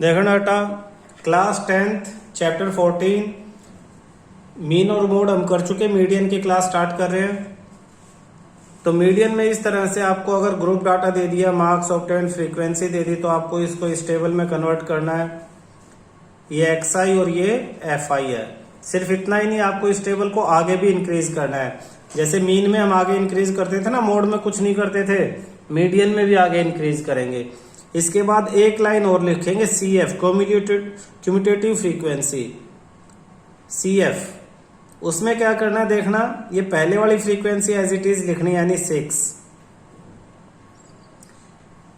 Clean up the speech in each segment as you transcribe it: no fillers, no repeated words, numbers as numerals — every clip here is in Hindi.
देखना बेटा, क्लास 10th चैप्टर 14 मीन और मोड हम कर चुके, मीडियन की क्लास स्टार्ट कर रहे हैं। तो मीडियन में इस तरह से आपको अगर ग्रुप डाटा दे दिया, मार्क्स ऑब्टेन, फ्रीक्वेंसी दे दी, तो आपको इसको इस टेबल में कन्वर्ट करना है। ये एक्सआई और ये एफआई है। सिर्फ इतना ही नहीं, आपको इस टेबल को आगे भी इंक्रीज करना है। जैसे मीन में हम आगे इंक्रीज करते थे ना, मोड में कुछ नहीं करते थे, मीडियन में भी आगे इंक्रीज करेंगे। इसके बाद एक लाइन और लिखेंगे, C F, cumulative frequency, C F. उसमें क्या करना है देखना, ये पहले वाली फ्रीक्वेंसी एज इट इज लिखनी, यानी 6।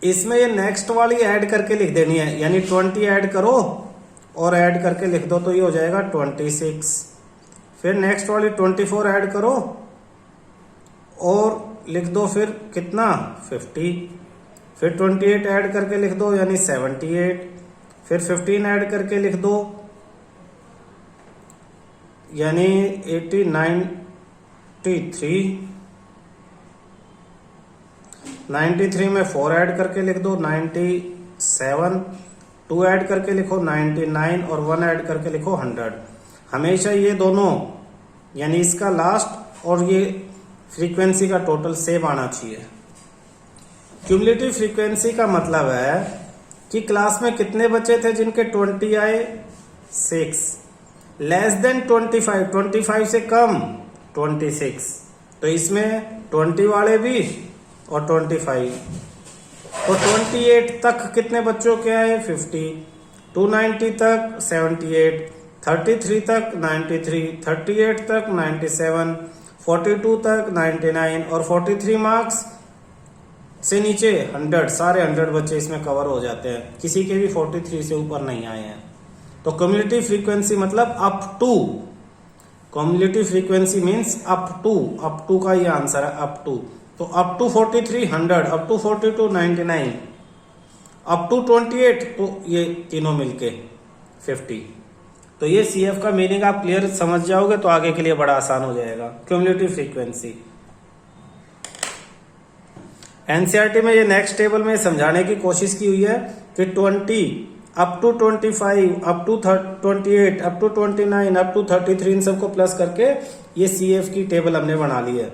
इसमें ये नेक्स्ट वाली ऐड करके लिख देनी है, यानी 20 ऐड करो और ऐड करके लिख दो, तो ये हो जाएगा 26। फिर नेक्स्ट वाली 24 ऐड करो और लिख दो, फिर कितना 50। फिर 28 ऐड करके लिख दो, यानी 78। फिर 15 ऐड करके लिख दो, यानी 93 में 4 ऐड करके लिख दो, 97। 2 ऐड करके लिखो 99 और 1 ऐड करके लिखो 100। हमेशा ये दोनों, यानी इसका लास्ट और ये फ्रीक्वेंसी का टोटल सेम आना चाहिए। क्यूमुलेटिव फ्रीक्वेंसी का मतलब है कि क्लास में कितने बच्चे थे जिनके 20 आए, 6। लेस देन 25 से कम 26, तो इसमें 20 वाले भी और 25। तो 28 तक कितने बच्चों के आए, 50। 290 तक 78, 33 तक 93, 38 तक 97, 42 तक 99 और 43 मार्क्स से नीचे 100, सारे 100 बच्चे इसमें कवर हो जाते हैं। किसी के भी 43 से ऊपर नहीं आए हैं। तो क्यूमुलेटिव फ्रीक्वेंसी मतलब up to, cumulative frequency means up to का ये आंसर है, अप टू। तो up to 43 100, up to 42 99, up to 28, तो ये तीनों मिलके 50। तो ये सीएफ का मीनिंग आप क्लियर समझ जाओगे तो आगे के लिए बड़ा आसान हो जाएगा। क्यूमुलेटिव फ्रीक्वेंसी एनसीईआरटी में ये नेक्स्ट टेबल में समझाने की कोशिश की हुई है कि 20 up to 25, up to 28, up to 29, up to 33, इन सबको प्लस करके ये सीएफ की टेबल हमने बना ली है।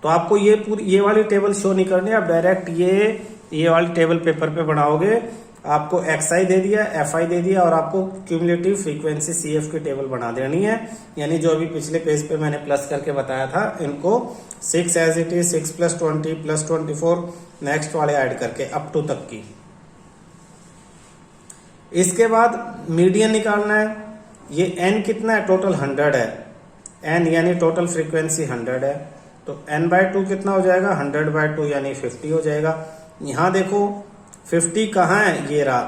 तो आपको ये वाली टेबल शो नहीं करनी, आप डायरेक्ट ये वाली टेबल पेपर पे बनाओगे। आपको एक्सआई दे दिया, एफआई दे दिया और आपको क्यूमुलेटिव फ्रीक्वेंसी सीएफ की टेबल बना देनी है। यानी जो अभी पिछले पेज पे मैंने प्लस करके बताया था, इनको 6 एज इट इज, 6 + 20 + 24 नेक्स्ट वाले ऐड करके अप टू तक की। इसके बाद मीडियन निकालना है। ये n कितना है, टोटल 100 है, n यानी टोटल फ्रीक्वेंसी 100 है। तो n/2 कितना हो जाएगा, 100/2 यानी 50 हो जाएगा। यहां देखो 50 कहाँ है, ये रहा।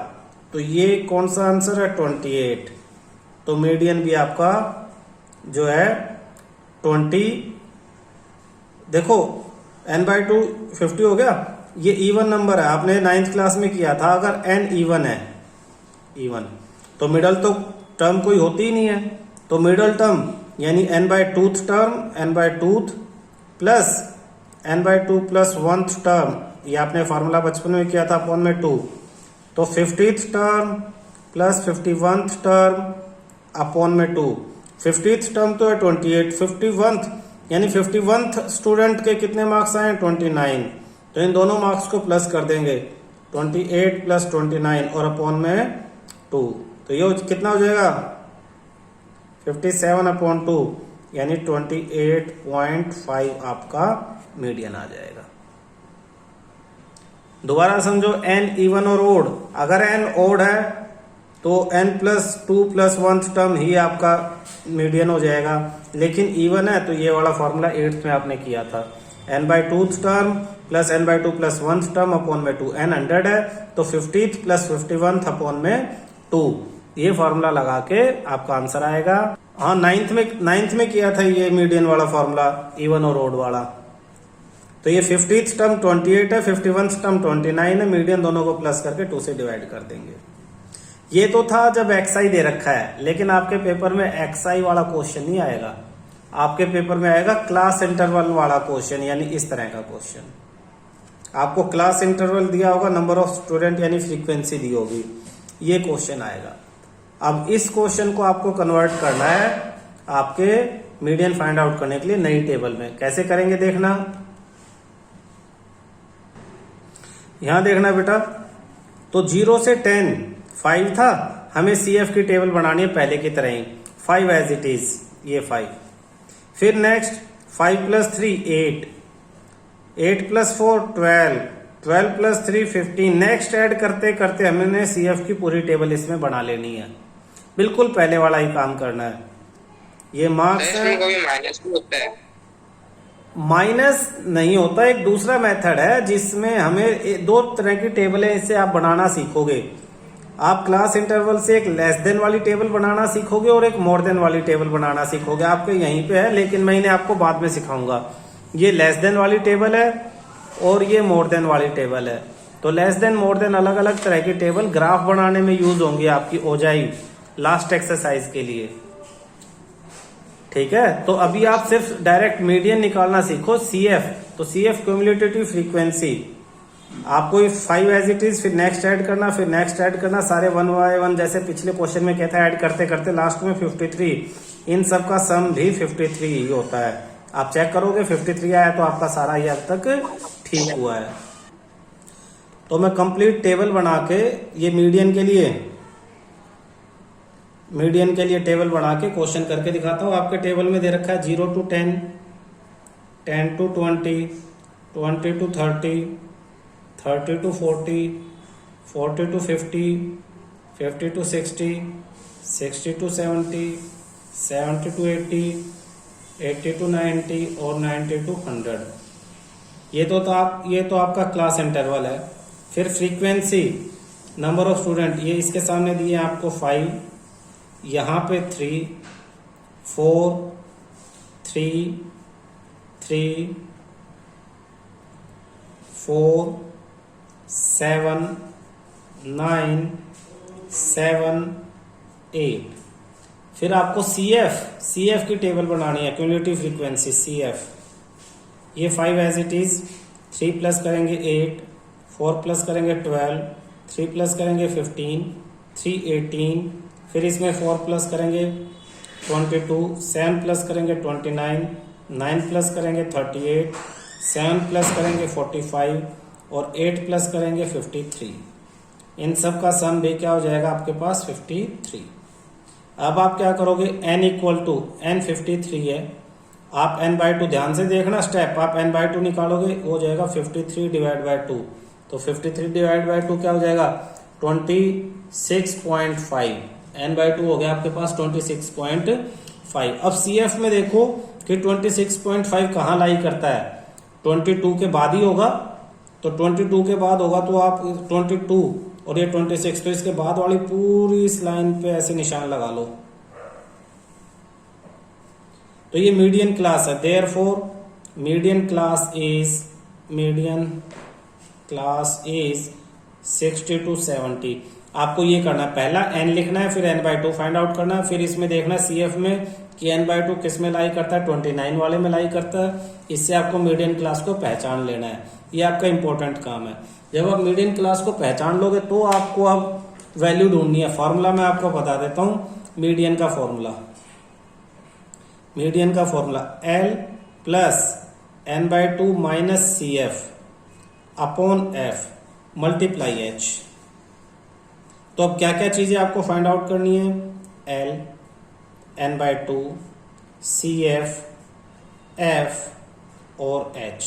तो ये कौन सा आंसर है, 28। तो मीडियन भी आपका जो है 20। देखो n/2 50 हो गया। ये इवन नंबर है, आपने 9th क्लास में किया था। अगर n इवन है, इवन, तो मिडल तो टर्म कोई होती ही नहीं है। तो मिडल टर्म यानी n/2th term, n/2th plus n/2 plus 1th term, ये आपने फॉर्मूला बचपन में किया था, अपॉन में 2। तो 50th term plus 51th term upon में 2। 50th टर्म तो है 28, 51th यानी 51th स्टूडेंट के कितने मार्क्स आए, 29। तो इन दोनों मार्क्स को प्लस कर देंगे, 28 + 29 और अपॉन में 2। तो ये कितना हो जाएगा, 57/2 यानी 28.5 आपका मीडियन आ जाएगा। दोबारा समझो, n इवन और ओड। अगर n ओड है तो n+2 + 1th टर्म ही आपका मीडियन हो जाएगा। लेकिन इवन है तो ये वाला फॉर्मूला 8th में आपने किया था, n/2th term plus n/2 + 1th term upon में 2। n 100 है तो 50th + 51th अपॉन में 2। ये फॉर्मूला लगा के आपका आंसर आएगा। हाँ, 9th में किया था ये मीडियन वाला फॉर्मूला, इवन और ओड वाला। तो ये 50th टर्म 28 है, 51st टर्म 29 है, मीडियन दोनों को प्लस करके 2 से डिवाइड कर देंगे। ये तो था जब एक्सआई दे रखा है, लेकिन आपके पेपर में एक्सआई वाला क्वेश्चन नहीं आएगा। आपके पेपर में आएगा क्लास इंटरवल वाला क्वेश्चन, यानी इस तरह का क्वेश्चन। आपको क्लास इंटरवल दिया होगा, नंबर ऑफ स्टूडेंट यानी फ्रीक्वेंसी दी होगी। ये क्वेश्चन आएगा। अब इस क्वेश्चन को आपको कन्वर्ट करना है आपके मीडियन फाइंड आउट करने के लिए नई टेबल में। कैसे करेंगे देखना, यहां देखना बेटा, तो 0 से 10 5 था, हमें CF की टेबल बनानी है पहले की तरह ही, 5 एज इट इज, ये 5। फिर next 5 plus 3 8, 8 plus 4 12, 12 plus 3 15। Next add करते करते हमने CF की पूरी टेबल इसमें बना लेनी है, बिल्कुल पहले वाला ही काम करना है। ये मार्क्स है, माइनस भी होता है? माइनस नहीं होता, एक दूसरा मेथड है जिसमें हमें दो तरह की टेबलें इससे आप बनाना सीखोगे। आप क्लास इंटरवल से एक लेस देन वाली टेबल बनाना सीखोगे और एक मोर देन वाली टेबल बनाना सीखोगे। आपके यहीं पे है, लेकिन मैं इन्हें आपको बाद में सिखाऊंगा। ये लेस देन वाली टेबल है और ये मोर देन वाली टेबल है। तो लेस देन मोर देन अलग अलग तरह की टेबल ग्राफ बनाने में यूज होंगी आपकी ओजाई लास्ट एक्सरसाइज के लिए, ठीक है। तो अभी आप सिर्फ डायरेक्ट मीडियन निकालना सीखो, CF। तो CF क्यूमुलेटिव फ्रीक्वेंसी आपको 5 एज इट इज, फिर नेक्स्ट ऐड करना, फिर नेक्स्ट ऐड करना, सारे 1 बाय 1 जैसे पिछले क्वेश्चन में कहता है, ऐड करते करते लास्ट में 53। इन सब का सम भी 53 ही होता है। आप चेक करोगे 53 आया तो आपका सारा ये अब तक ठीक हुआ है। तो मैं कंप्लीट टेबल बना के ये मीडियन के लिए टेबल बना के क्वेश्चन करके दिखाता हूँ। आपके टेबल में दे रखा है 0 to 10, 10 to 20, 20 to 30, 30 to 40, 40 to 50, 50 to 60, 60 to 70, 70 to 80, 80 to 90 और 90 to 100। ये तो आपका क्लास इंटरवल है। फिर फ्रीक्वेंसी, नंबर ऑफ स्टूडेंट, ये इसके सामने दिए आपको 5, यहाँ पे 3, 4, 3, 3, 4, 7, 9, 7, 8। फिर आपको CF की टेबल बनानी है, क्यूमुलेटिव फ्रीक्वेंसी CF। ये 5 एज इट इज, 3 प्लस करेंगे 8, 4 प्लस करेंगे 12, 3 प्लस करेंगे 15, 3 18, फिर इसमें 4 प्लस करेंगे 22, 7 प्लस करेंगे 29, 9 प्लस करेंगे 38, 7 प्लस करेंगे 45 और 8 प्लस करेंगे 53। इन सब का सम भी क्या हो जाएगा आपके पास 53। अब आप क्या करोगे, n इक्वल टू n 53 है, आप n/2 ध्यान से देखना स्टेप, आप n/2 निकालोगे हो जाएगा 53 डिवाइड बाय 2। तो 53 डिवाइड बाय 2 क्या हो जाएगा 26.5, n/2 हो गया आपके पास 26.5। अब CF में देखो कि 26.5 कहाँ लाई करता है, 22 के बाद ही होगा। तो 22 के बाद होगा तो आप 22 और ये 26, तो इसके बाद वाली पूरी इस लाइन पे ऐसे निशान लगा लो। तो ये मीडियन क्लास है, therefore median class is 60 to 70। आपको ये करना है, पहला n लिखना है, फिर n/2 फाइंड आउट करना है, फिर इसमें देखना है CF में कि n/2 किस में लाई करता है, 29 वाले में लाई करता है। इससे आपको मीडियन क्लास को पहचान लेना है, ये आपका इंपॉर्टेंट काम है। जब आप मीडियन क्लास को पहचान लोगे तो आपको अब वैल्यू ढूंढनी है। फॉर्मूला मैं आपको बता देता हूं, मीडियन का formula L plus n/2 minus CF upon F multiply H। तो अब क्या क्या चीजें आपको फाइंड आउट करनी है, L, n/2, CF, F और H,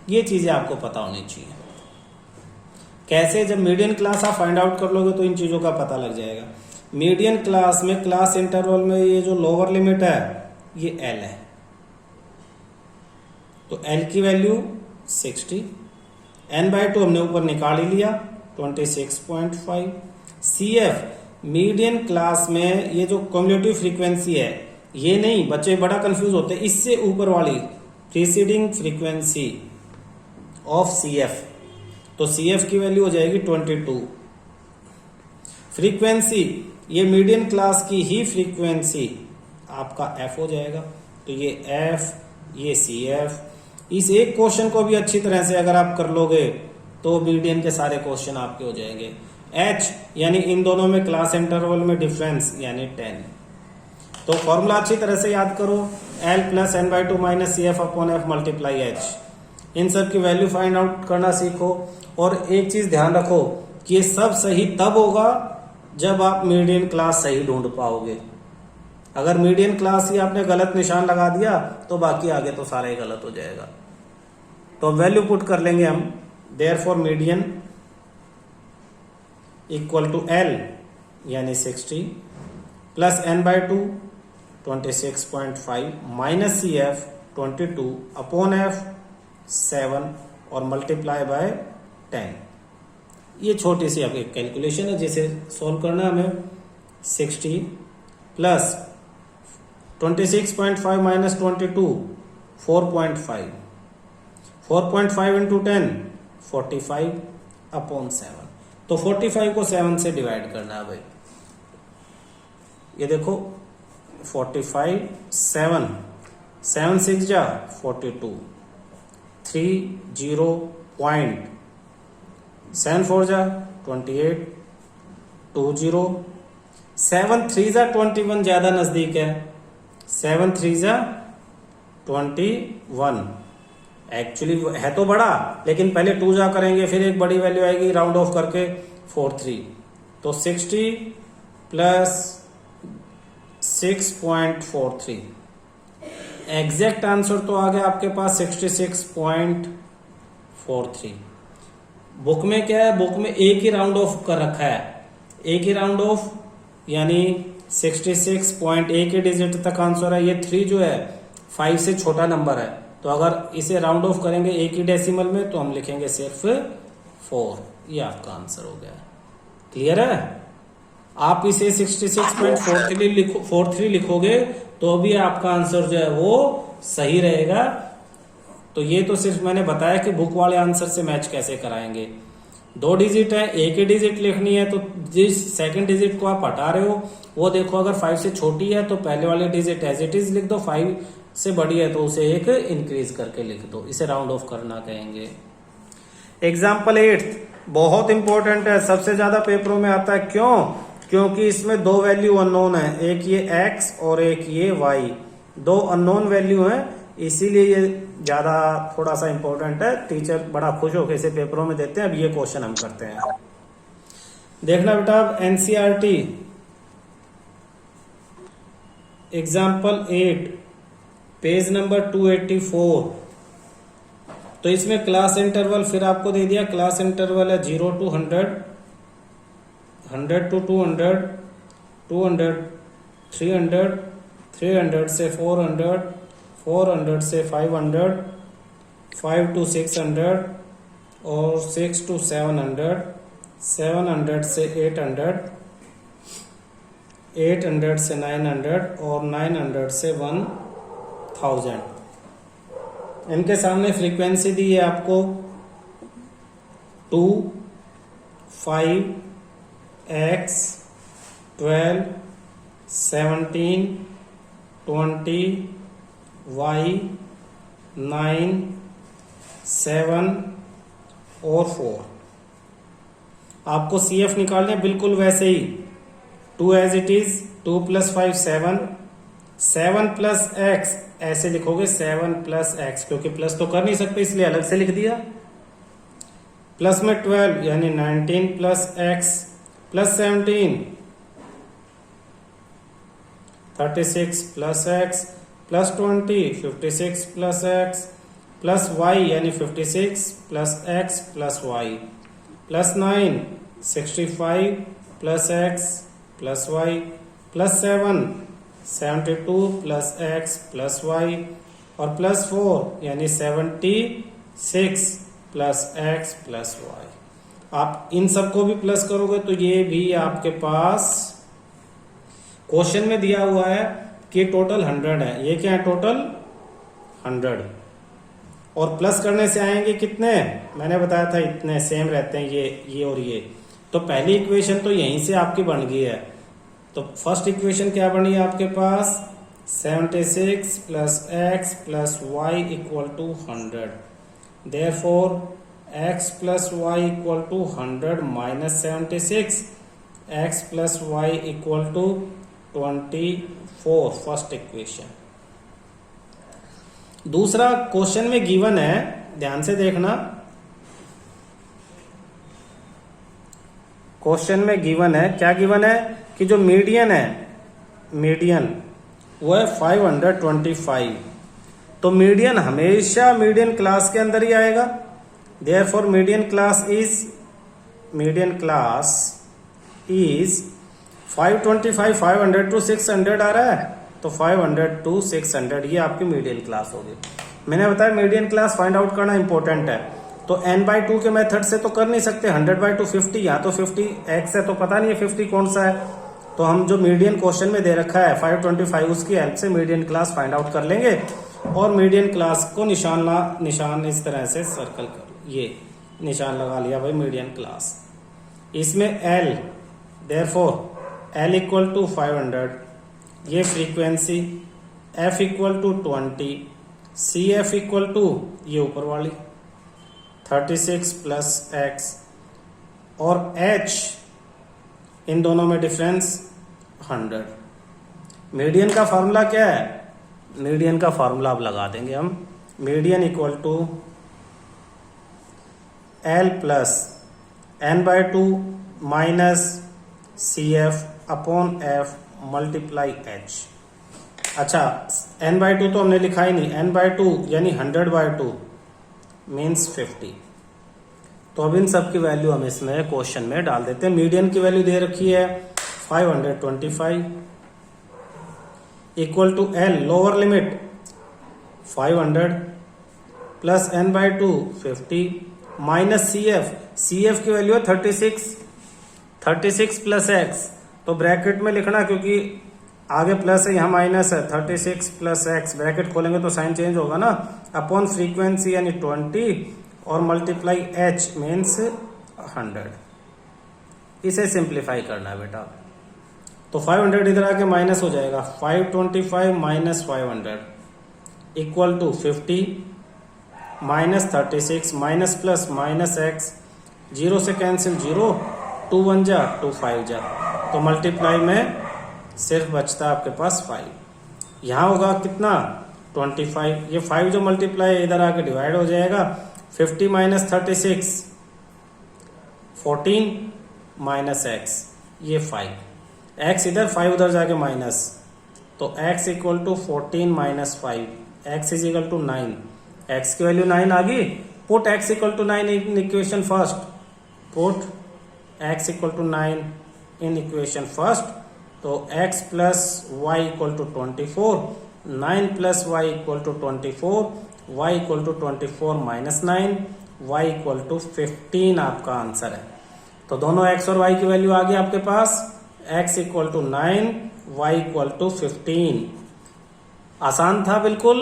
ये चीजें आपको पता होनी चाहिए। कैसे, जब मीडियन क्लास आप फाइंड आउट कर लोगे तो इन चीजों का पता लग जाएगा। मीडियन क्लास में क्लास इंटरवल में ये जो लोअर लिमिट है ये L है, तो L की वैल्यू 60, n/2 हमने ऊपर निकाल ही लिया 26.5। CF मीडियन क्लास में ये जो क्यूमुलेटिव फ्रीक्वेंसी है, ये नहीं, बच्चे बड़ा कंफ्यूज होते हैं, इससे ऊपर वाली प्रीसीडिंग फ्रीक्वेंसी ऑफ CF। तो CF की वैल्यू हो जाएगी 22। फ्रीक्वेंसी, ये मीडियन क्लास की ही फ्रीक्वेंसी आपका F हो जाएगा। तो ये F, ये CF। इस एक क्वेश्चन को भी अच्छी तरह से अगर आप कर लोगे तो मीडियन के सारे क्वेश्चन आपके हो जाएंगे। h यानी इन दोनों में क्लास इंटरवल में डिफरेंस यानी 10। तो फॉर्मूला अच्छी तरह से याद करो, L plus N by two minus C F upon F multiply H. इन सब की वैल्यू फाइंड आउट करना सीखो। और एक चीज ध्यान रखो कि ये सब सही तब होगा जब आप मीडियन क्लास सही ढूंढ पाओगे। अगर मीडियन क्लास ही आपने गलत निशान लगा दिया तो बाकी आगे तो सारा ही गलत हो जाएगा। तो वैल्यू पुट कर लेंगे हम, therefore median equal to L यानी 60 plus N by two 26.5 minus C F 22 upon F 7 और मल्टीप्लाई बाय 10। ये छोटी सी आपकी कैलकुलेशन है जिसे सॉल्व करना है हमें। 60 प्लस 26.5 माइनस 22 4.5 4.5 इंटू 10 45 अपॉन 7। तो 45 को 7 से डिवाइड करना है भाई। ये देखो 45 7 7 6 जा 42 3 0 पॉइंट 7 4 जा 28 2 0 7 3 जा 21 ज्यादा नजदीक है। 7 3 जा 21 एक्चुअली है तो बड़ा, लेकिन पहले 2 जा करेंगे फिर एक बड़ी वैल्यू आएगी राउंड ऑफ करके 43। तो 60 प्लस 6.43 एग्जैक्ट आंसर तो आ गया आपके पास 66.43। बुक में क्या है, बुक में एक ही राउंड ऑफ कर रखा है, एक ही राउंड ऑफ यानी 66 एक ही डिजिट तक आंसर है। ये 3 जो है 5 से छोटा नंबर है, तो अगर इसे राउंड ऑफ करेंगे एक ही डेसिमल में तो हम लिखेंगे सिर्फ 4। ये आपका आंसर हो गया। क्लियर है? आप इसे 66.43 लिखोगे तो भी आपका आंसर जो है वो सही रहेगा। तो ये तो सिर्फ मैंने बताया कि बुक वाले आंसर से मैच कैसे कराएंगे। 2 डिजिट है, एक ही डिजिट लिखनी है, तो जिस सेकंड डिजिट को आप हटा रहे हो वो देखो, अगर 5 से छोटी है तो पहले वाले डिजिट एज इट इज लिख दो, 5 से बड़ी है तो उसे एक इंक्रीज करके लिख दो। इसे राउंड ऑफ करना कहेंगे। एग्जाम्पल 8 बहुत इंपॉर्टेंट है, सबसे ज्यादा पेपरों में आता है। क्यों? क्योंकि इसमें 2 वैल्यू अननोन है, एक ये x और एक ये y। 2 अननोन वैल्यू हैं, इसीलिए ये ज्यादा थोड़ा सा इंपॉर्टेंट है। टीचर बड़ा खुश होकर इसे पेपरों में देते हैं। अब ये क्वेश्चन हम करते हैं, देखना बेटा। NCERT example 8 page number 284। तो इसमें क्लास इंटरवल फिर आपको दे दिया, क्लास इंटरवल है 0 to 100, 100 to 200, 200 300, 300 से 400, 400 से 500, 5 to 600 और 6 to 700, 700 से 800, 800 से 900 और 900 से 1000। इनके सामने फ्रीक्वेंसी दी है आपको 2, 5, x, 12, 17, 20, y, 9, 7 और 4। आपको CF निकालने बिल्कुल वैसे ही 2 एज इट इज, 2 + 5 7, 7 + x ऐसे लिखोगे 7 + x, क्योंकि प्लस तो कर नहीं सकते इसलिए अलग से लिख दिया। प्लस में 12 यानी 19 + x plus 17 36 + x plus 20 56 + x plus y यानी 56 + x plus y plus 9 65 + x plus y plus 7 72 + x plus y और प्लस 4 यानी 76 + x प्लस y। आप इन सबको भी प्लस करोगे तो ये भी आपके पास क्वेश्चन में दिया हुआ है कि टोटल 100 है। ये क्या है? टोटल 100। और प्लस करने से आएंगे कितने? मैंने बताया था इतने सेम रहते हैं ये और ये। तो पहली इक्वेशन तो यहीं से आपकी बन गई है। तो फर्स्ट इक्वेशन क्या बनी है आपके पास? 76 + x + y = 100। Therefore x plus y equal to 100 minus 76, x plus y equal to 24, first equation. दूसरा क्वेश्चन में गिवन है, ध्यान से देखना, क्वेश्चन में गिवन है, क्या गिवन है कि जो मीडियन है, मीडियन वो है 525, तो मीडियन हमेशा मीडियन क्लास के अंदर ही आएगा। Therefore median class is 525, 500 to 600 आ रहा है, तो 500 टू 600 ये आपकी मीडियन क्लास होगी। मैंने बताया मीडियन क्लास फाइंड आउट करना इंपॉर्टेंट है, तो n/2 के मेथड से तो कर नहीं सकते, 100/2 50, यहाँ तो 50x है तो पता नहीं है 50 कौन सा है, तो हम जो मीडियन क्वेश्चन में दे रखा है 525 उसकी हेल्प से मीडियन क्लास फाइंड आउट कर लेंगे। और मीडियन क्लास को निशान इस तरह से सर्कल कर, ये निशान लगा लिया भाई मीडियन क्लास। इसमें L, therefore L equal to 500, ये frequency, F equal to 20, CF equal to ये ऊपर वाली 36 प्लस x, और H इन दोनों में डिफरेंस 100। मीडियन का फॉर्मूला क्या है, मीडियन का फॉर्मूला अब लगा देंगे हम, median equal to L plus n/2 minus CF upon F multiply H। अच्छा, n/2 तो हमने लिखा ही नहीं, n/2 यानी 100/2 मीन्स 50। तो अब इन सब की वैल्यू हम इसमें क्वेश्चन में डाल देते हैं। मीडियन की वैल्यू दे रखी है 525 equal to L, lower limit 500 plus n/2 50 minus CF की वैल्यू है 36 प्लस x, तो ब्रैकेट में लिखना क्योंकि आगे प्लस है यहाँ माइनस है, 36 प्लस x, ब्रैकेट खोलेंगे तो साइन चेंज होगा ना, अपॉन फ्रीक्वेंसी यानी 20 और मल्टीप्लाई h मीन्स 100। इसे सिंप्लीफाई करना है बेटा, तो 500 इधर आके माइनस हो जाएगा, 525 minus 500 equal to 50 minus 36 minus plus minus x, 0 से कैंसिल 0, 2 1 जा 2 5 जा, तो मल्टीप्लाई में सिर्फ बचता है आपके पास 5। यहाँ होगा कितना 25, ये 5 जो मल्टीप्लाई इधर आके डिवाइड हो जाएगा, 50 माइनस 36 14 माइनस x, ये 5, x इधर 5 उधर जाके माइनस, तो x equal to 14 minus 5, x is equal to 9, x की वैल्यू 9 आ गई, put x equal to 9 in equation first, put x equal to 9 in equation first, तो x plus y equal to 24, 9 plus y equal to 24, y equal to 24 minus 9, y equal to 15 आपका आंसर है। तो दोनों x और y की वैल्यू आ गई आपके पास, x equal to 9, y equal to 15। आसान था बिल्कुल।